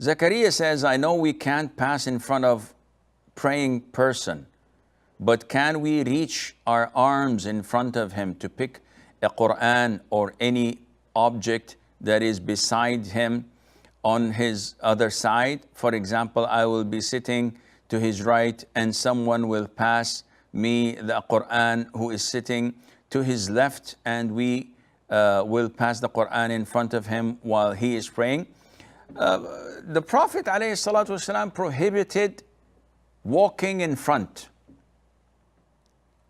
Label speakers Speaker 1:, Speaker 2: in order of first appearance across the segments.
Speaker 1: Zakaria says, I know we can't pass in front of praying person, but can we reach our arms in front of him to pick a Quran or any object that is beside him on his other side? For example, I will be sitting to his right and someone will pass me the Quran who is sitting to his left, and we will pass the Quran in front of him while he is praying. The Prophet ﷺ prohibited walking in front.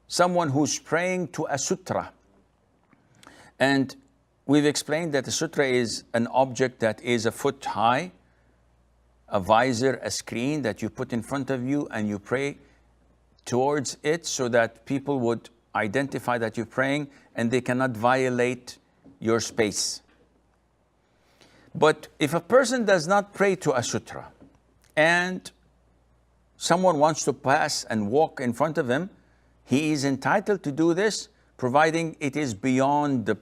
Speaker 1: Someone who's praying to a sutra. And we've explained that a sutra is an object that is a foot high, a visor, a screen that you put in front of you, and you pray towards it so that people would identify that you're praying and they cannot violate your space. But if a person does not pray to a sutra and someone wants to pass and walk in front of him, he is entitled to do this, providing it is beyond the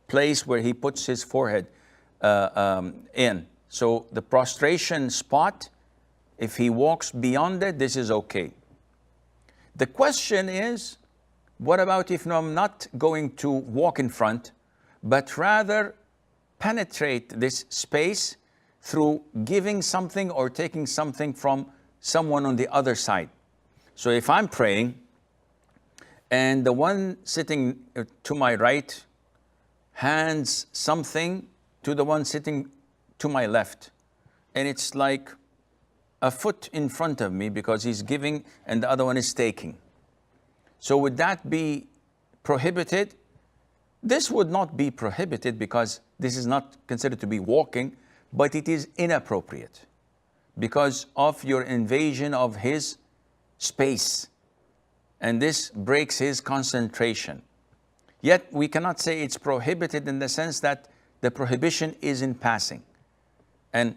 Speaker 1: place where he puts his forehead in. So the prostration spot, if he walks beyond it, this is okay. The question is, what about if I'm not going to walk in front, but rather penetrate this space through giving something or taking something from someone on the other side? So if I'm praying and the one sitting to my right hands something to the one sitting to my left, and it's like a foot in front of me because he's giving and the other one is taking. So would that be prohibited? This would not be prohibited because this is not considered to be walking, but it is inappropriate because of your invasion of his space. And this breaks his concentration. Yet we cannot say it's prohibited in the sense that the prohibition is in passing. And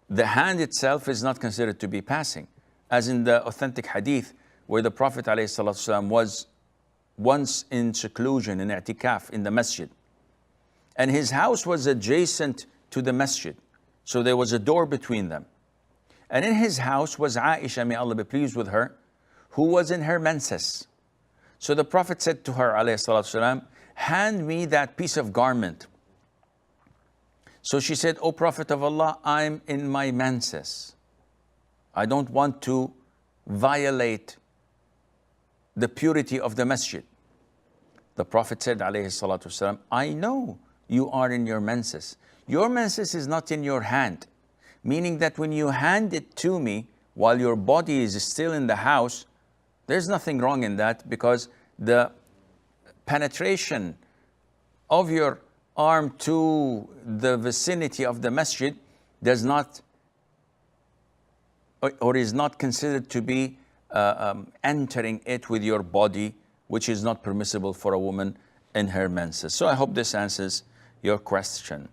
Speaker 1: the hand itself is not considered to be passing. As in the authentic hadith where the Prophet ﷺ was once in seclusion, in i'tikaf, in the masjid. And his house was adjacent to the masjid. So there was a door between them. And in his house was Aisha, may Allah be pleased with her, who was in her menses. So the Prophet said to her, ﷺ, hand me that piece of garment. So she said, O Prophet of Allah, I'm in my menses. I don't want to violate the purity of the masjid. The Prophet said, ﷺ, I know you are in your menses. Your menses is not in your hand. Meaning that when you hand it to me while your body is still in the house, there's nothing wrong in that because the penetration of your arm to the vicinity of the masjid does not or is not considered to be entering it with your body, which is not permissible for a woman in her menses. So I hope this answers your question.